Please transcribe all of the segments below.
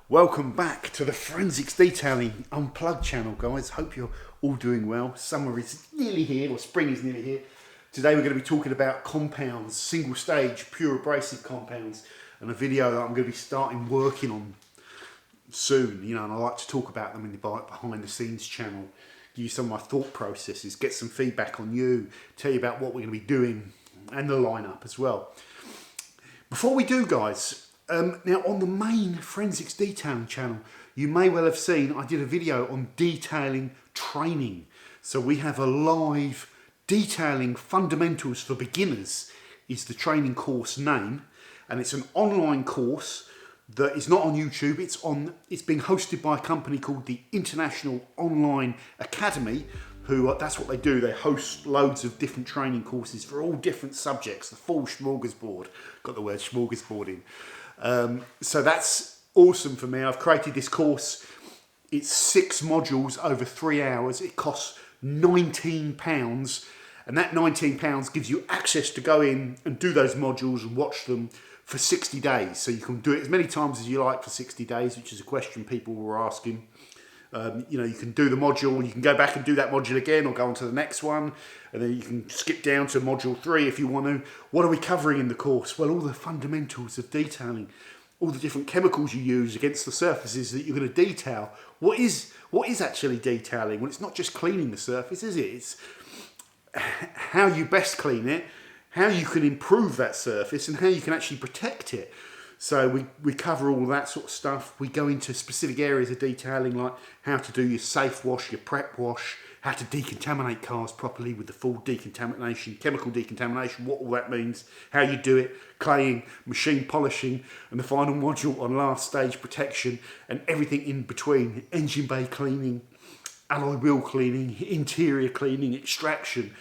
Welcome back to the Forensics Detailing Unplugged channel, guys. Hope you're all doing well. Summer is nearly here, or spring is nearly here. Today we're going to be talking about compounds, single stage, pure abrasive compounds, and a video that I'm going to be starting working on soon. You know, and I like to talk about them in the behind the scenes channel, give you some of my thought processes, get some feedback on you, tell you about what we're going to be doing and the lineup as well. Before we do, guys, now on the main Forensics Detailing channel, you may well have seen I did a video on detailing training. So we have a live detailing fundamentals for beginners is the training course name, and it's an online course that is not on YouTube. It's being hosted by a company called the International Online Academy, who that's what they do. They host loads of different training courses for all different subjects, the full smorgasbord. Got the word smorgasbord in. So that's awesome for me. I've created this course. It's 6 modules over 3 hours. It costs £19, and that £19 gives you access to go in and do those modules and watch them for 60 days. So you can do it as many times as you like for 60 days, which is a question people were asking. You know, you can do the module, you can go back and do that module again or go on to the next one, and then you can skip down to module 3 if you want to. What are we covering in the course? Well, all the fundamentals of detailing, all the different chemicals you use against the surfaces that you're going to detail. What is actually detailing? Well, it's not just cleaning the surface, is it? It's how you best clean it, how you can improve that surface, and how you can actually protect it. So we cover all that sort of stuff. We go into specific areas of detailing, like how to do your safe wash, your prep wash, how to decontaminate cars properly with the full decontamination, chemical decontamination, what all that means, how you do it, claying, machine polishing, and the final module on last stage protection and everything in between, engine bay cleaning, alloy wheel cleaning, interior cleaning, extraction.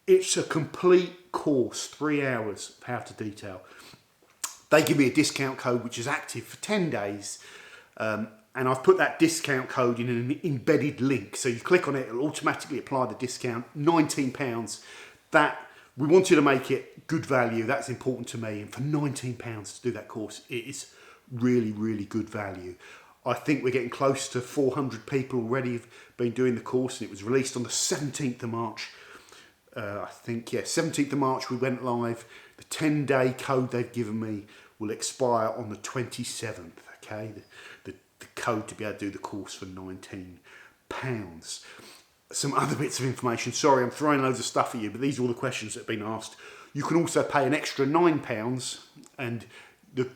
It's a complete course, 3 hours of how to detail. They give me a discount code which is active for 10 days, and I've put that discount code in an embedded link. So you click on it, it'll automatically apply the discount, £19. That we wanted to make it good value. That's important to me, and for £19 to do that course, it is really, really good value. I think we're getting close to 400 people already have been doing the course, and it was released on the 17th of March. 17th of March we went live. The 10-day code they've given me will expire on the 27th, okay? The code to be able to do the course for £19. Some other bits of information. Sorry, I'm throwing loads of stuff at you, but these are all the questions that have been asked. You can also pay an extra £9 and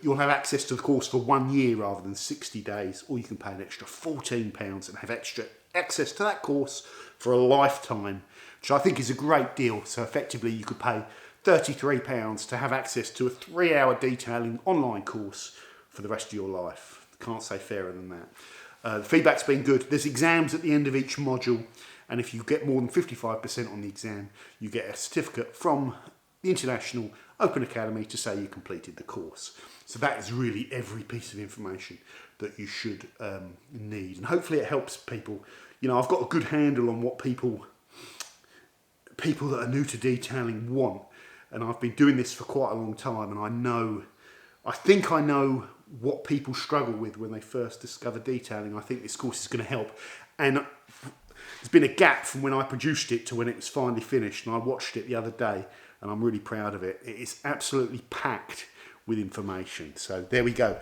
you'll have access to the course for 1 year rather than 60 days, or you can pay an extra £14 and have extra access to that course for a lifetime, which I think is a great deal. So effectively you could pay £33 to have access to a 3-hour detailing online course for the rest of your life. Can't say fairer than that. The feedback's been good. There's exams at the end of each module, and if you get more than 55% on the exam, you get a certificate from the International Open Academy to say you completed the course. So that is really every piece of information that you should need, and hopefully it helps people. You know, I've got a good handle on what people that are new to detailing want. And I've been doing this for quite a long time, and I think I know what people struggle with when they first discover detailing. I think this course is going to help. And there's been a gap from when I produced it to when it was finally finished, and I watched it the other day, and I'm really proud of it. It is absolutely packed with information. So there we go.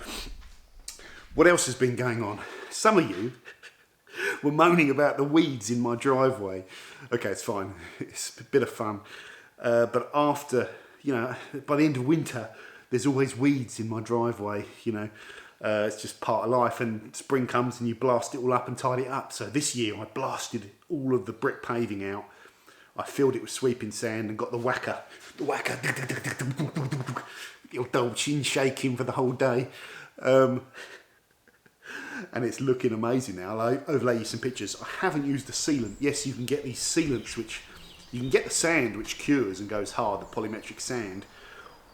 What else has been going on? Some of you were moaning about the weeds in my driveway. Okay, it's fine. It's a bit of fun. But after, you know, by the end of winter, there's always weeds in my driveway, you know. It's just part of life, and spring comes and you blast it all up and tidy it up. So this year I blasted all of the brick paving out. I filled it with sweeping sand and got the whacker, your dull chin shaking for the whole day. And it's looking amazing now. I'll overlay you some pictures. I haven't used the sealant. Yes, you can get these sealants which... You can get the sand which cures and goes hard, the polymetric sand,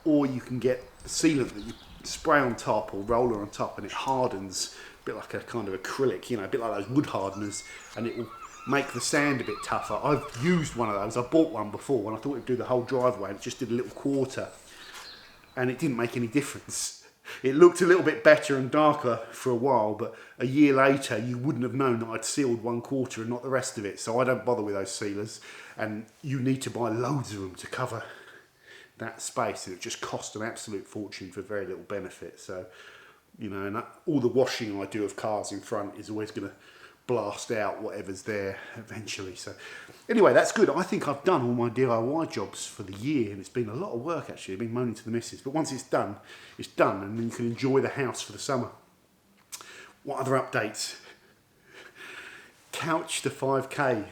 or you can get the sealant that you spray on top or roller on top, and it hardens, a bit like a kind of acrylic, you know, a bit like those wood hardeners, and it will make the sand a bit tougher. I've used one of those. I bought one before and I thought it'd do the whole driveway, and it just did a little quarter, and it didn't make any difference. It looked a little bit better and darker for a while, but a year later you wouldn't have known that I'd sealed 1/4 and not the rest of it. So I don't bother with those sealers, and you need to buy loads of them to cover that space, and it just costs an absolute fortune for very little benefit. So, you know, and all the washing I do of cars in front is always going to blast out whatever's there eventually. So anyway, that's good. I think I've done all my DIY jobs for the year, and it's been a lot of work actually. I've been moaning to the missus, but once it's done, and then you can enjoy the house for the summer. What other updates? Couch to 5k.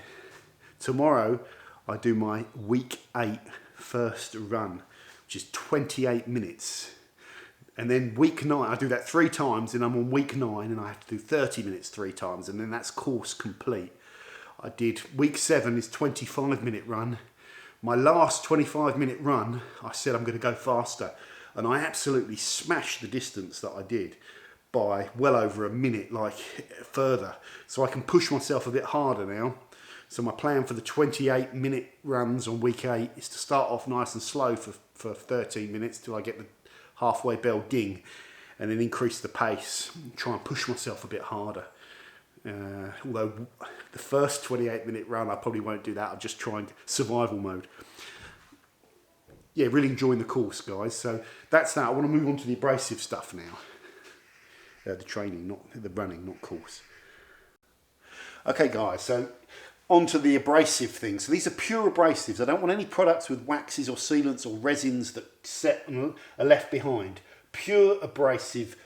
Tomorrow I do my week 8 first run, which is 28 minutes. And then week 9, I do that 3 times, and I'm on week 9, and I have to do 30 minutes 3 times, and then that's course complete. I did week 7 is 25-minute run. My last 25-minute run, I said I'm going to go faster, and I absolutely smashed the distance that I did by well over a minute, like further. So I can push myself a bit harder now. So my plan for the 28-minute runs on week 8 is to start off nice and slow for 13 minutes till I get the halfway bell ding, and then increase the pace, try and push myself a bit harder. Although the first 28-minute run I probably won't do that, I'll just try and survival mode. Yeah, really enjoying the course, guys. So that's that. I want to move on to the abrasive stuff now. The training, not the running, not course. Okay guys, so on to the abrasive things. So these are pure abrasives. I don't want any products with waxes or sealants or resins that set and are left behind. Pure abrasive,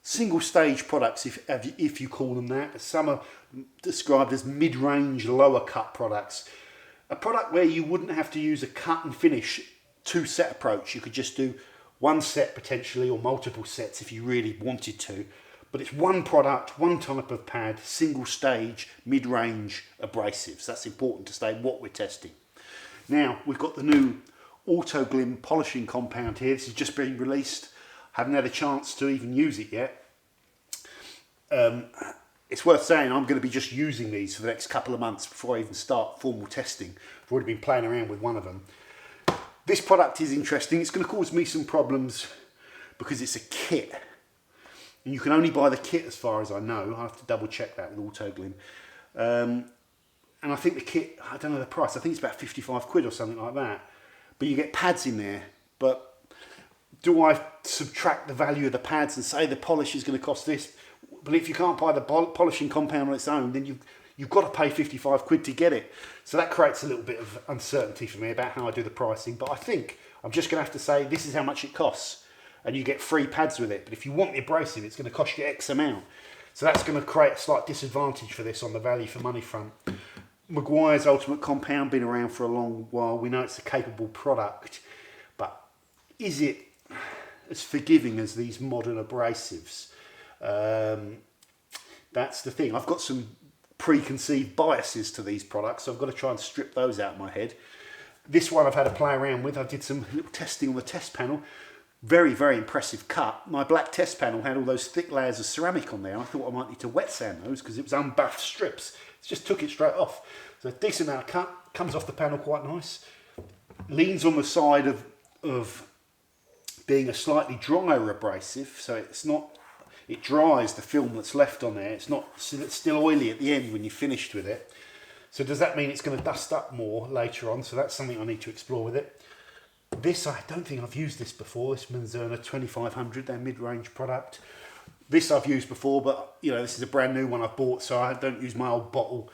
single stage products, if you call them that. Some are described as mid-range, lower cut products. A product where you wouldn't have to use a cut and finish 2-set approach. You could just do 1 set potentially, or multiple sets if you really wanted to. But it's one product, one type of pad, single stage, mid-range abrasives. That's important to state what we're testing. Now, we've got the new Auto Glim polishing compound here. This has just been released. Haven't had a chance to even use it yet. It's worth saying I'm going to be just using these for the next couple of months before I even start formal testing. I've already been playing around with one of them. This product is interesting. It's going to cause me some problems because it's a kit. And you can only buy the kit as far as I know. I have to double check that with Auto Glim. And I think the kit, I don't know the price, I think it's about 55 quid or something like that. But you get pads in there. But do I subtract the value of the pads and say the polish is going to cost this? But if you can't buy the polishing compound on its own, then you've got to pay 55 quid to get it. So that creates a little bit of uncertainty for me about how I do the pricing. But I think I'm just going to have to say this is how much it costs. And you get free pads with it. But if you want the abrasive, it's going to cost you X amount. So that's going to create a slight disadvantage for this on the value for money front. Meguiar's Ultimate Compound, been around for a long while. We know it's a capable product. But is it as forgiving as these modern abrasives? That's the thing. I've got some preconceived biases to these products, so I've got to try and strip those out of my head. This one I've had a play around with. I did some little testing on the test panel. Very, very impressive cut. My black test panel had all those thick layers of ceramic on there. I thought I might need to wet sand those because it was unbuffed strips. It just took it straight off. So a decent amount of cut, comes off the panel quite nice. Leans on the side of being a slightly drier abrasive, so it's not, it dries the film that's left on there. It's still oily at the end when you're finished with it. So does that mean it's going to dust up more later on? So that's something I need to explore with it. This, I don't think I've used this before. This Manzana 2500, their mid-range product. This I've used before, but you know, this is a brand new one I've bought, so I don't use my old bottle.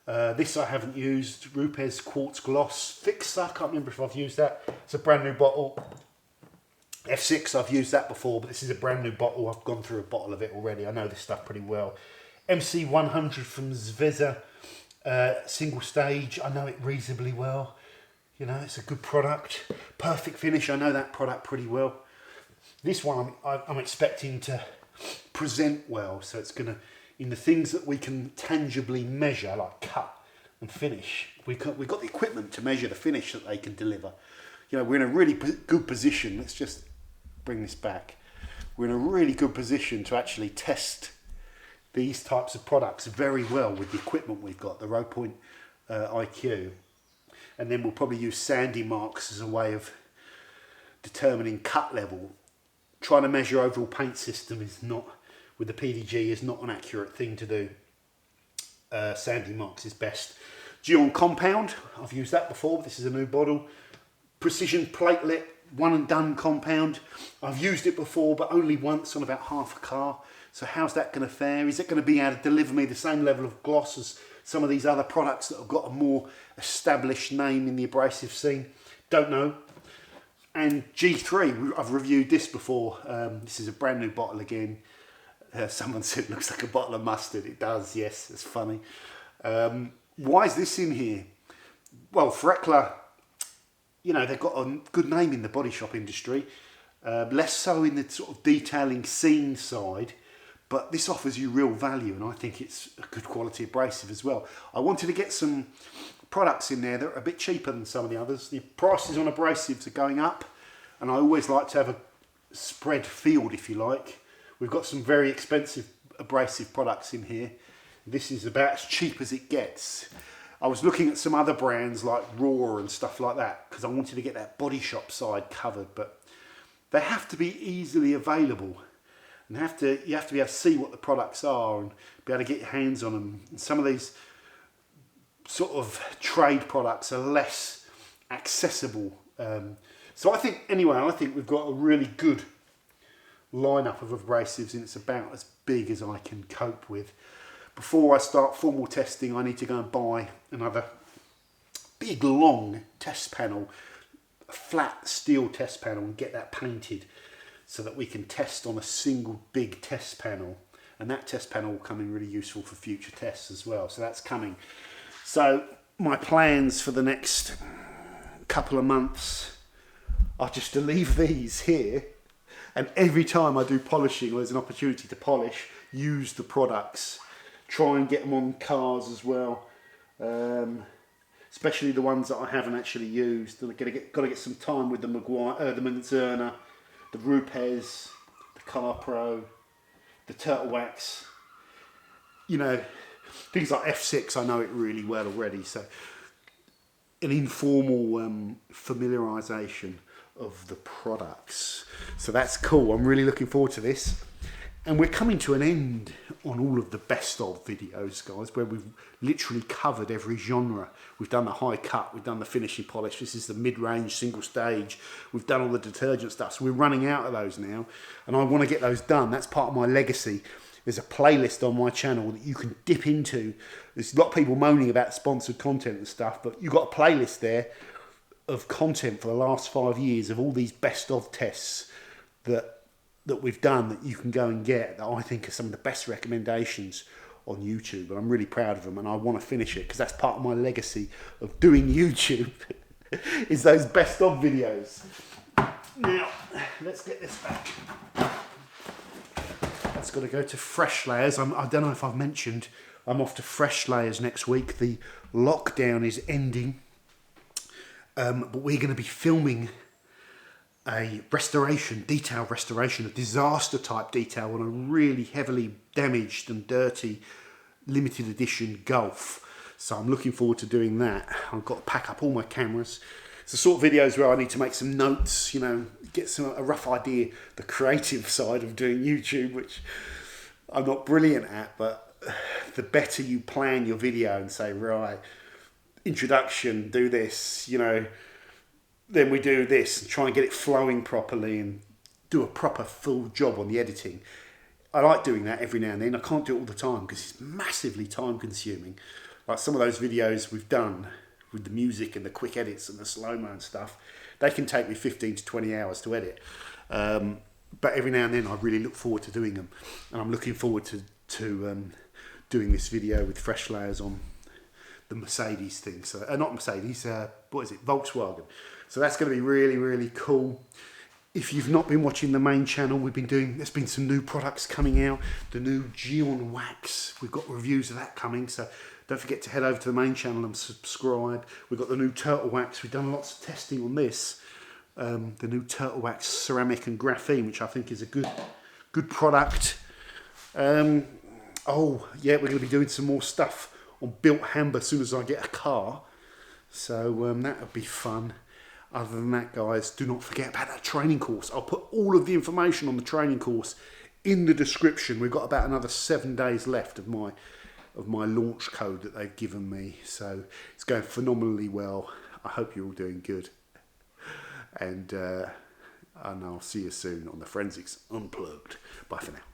This I haven't used. Rupes Quartz Gloss Fixer, I can't remember if I've used that. It's a brand new bottle. F6, I've used that before, but this is a brand new bottle. I've gone through a bottle of it already. I know this stuff pretty well. MC100 from Zvezda, single stage. I know it reasonably well. You know, it's a good product. Perfect finish, I know that product pretty well. This one I'm expecting to present well, so it's going to, in the things that we can tangibly measure, like cut and finish, we've got the equipment to measure the finish that they can deliver. You know, we're in a really good position. Let's just bring this back. We're in a really good position to actually test these types of products very well with the equipment we've got, the RoPoint IQ. And then we'll probably use sandy marks as a way of determining cut level trying to measure overall paint system is not, with the PDG, is not an accurate thing to do. Sanding marks is best. Geon Compound, I've used that before, but this is a new bottle. Precision Platelet, one and done compound. I've used it before, but only once on about half a car. So how's that going to fare? Is it going to be able to deliver me the same level of gloss as some of these other products that have got a more established name in the abrasive scene? Don't know. And G3, I've reviewed this before. This is a brand new bottle again. Someone said it looks like a bottle of mustard. It does, yes, it's funny. Why is this in here? Well, Freckler, you know, they've got a good name in the body shop industry. Less so in the sort of detailing scene side, but this offers you real value, and I think it's a good quality abrasive as well. I wanted to get some products in there that are a bit cheaper than some of the others. The prices on abrasives are going up, and I always like to have a spread field, if you like. We've got some very expensive abrasive products in here. This is about as cheap as it gets. I was looking at some other brands like Raw and stuff like that because I wanted to get that body shop side covered, but they have to be easily available. And you have to be able to see what the products are and be able to get your hands on them. And some of these sort of trade products are less accessible. So I think we've got a really good lineup of abrasives, and it's about as big as I can cope with. Before I start formal testing, I need to go and buy another big long test panel, a flat steel test panel, and get that painted so that we can test on a single big test panel. And that test panel will come in really useful for future tests as well. So that's coming. So my plans for the next couple of months are just to leave these here, and every time I do polishing or there's an opportunity to polish, use the products. Try and get them on cars as well, especially the ones that I haven't actually used. And I've got to get some time with the Manzana, the Rupes, the Car Pro, the Turtle Wax. You know, things like F6, I know it really well already. So an informal familiarisation of the products. So that's cool. I'm really looking forward to this. And we're coming to an end on all of the best of videos, guys, where we've literally covered every genre. We've done the high cut, we've done the finishing polish, this is the mid-range single stage, we've done all the detergent stuff, so we're running out of those now, and I want to get those done. That's part of my legacy. There's a playlist on my channel that you can dip into. There's a lot of people moaning about sponsored content and stuff, but you've got a playlist there of content for the last 5 years of all these best of tests that we've done, that you can go and get, that I think are some of the best recommendations on YouTube, and I'm really proud of them, and I want to finish it because that's part of my legacy of doing YouTube is those best of videos. Now let's get this back. That's got to go to Fresh Layers. I don't know if I've mentioned I'm off to Fresh Layers next week. The lockdown is ending, but we're going to be filming a detail restoration, a disaster type detail on a really heavily damaged and dirty limited edition Golf. So I'm looking forward to doing that. I've got to pack up all my cameras. It's the sort of videos where I need to make some notes, you know, get a rough idea, the creative side of doing YouTube, which I'm not brilliant at, but the better you plan your video and say, right, introduction, do this, you know, then we do this and try and get it flowing properly and do a proper full job on the editing. I like doing that every now and then. I can't do it all the time because it's massively time consuming. Like some of those videos we've done with the music and the quick edits and the slow-mo and stuff, they can take me 15 to 20 hours to edit. But every now and then I really look forward to doing them. And I'm looking forward to doing this video with Fresh Layers on the Mercedes thing. So not Mercedes, what is it? Volkswagen. So that's going to be really, really cool. If you've not been watching the main channel, there's been some new products coming out. The new Geon Wax, we've got reviews of that coming. So don't forget to head over to the main channel and subscribe. We've got the new Turtle Wax. We've done lots of testing on this. The new Turtle Wax ceramic and graphene, which I think is a good product. Oh yeah, we're going to be doing some more stuff on built Hamber as soon as I get a car. So that would be fun. Other than that, guys, do not forget about that training course. I'll put all of the information on the training course in the description. We've got about another 7 days left of my launch code that they've given me. So it's going phenomenally well. I hope you're all doing good. And I'll see you soon on the Forensics Unplugged. Bye for now.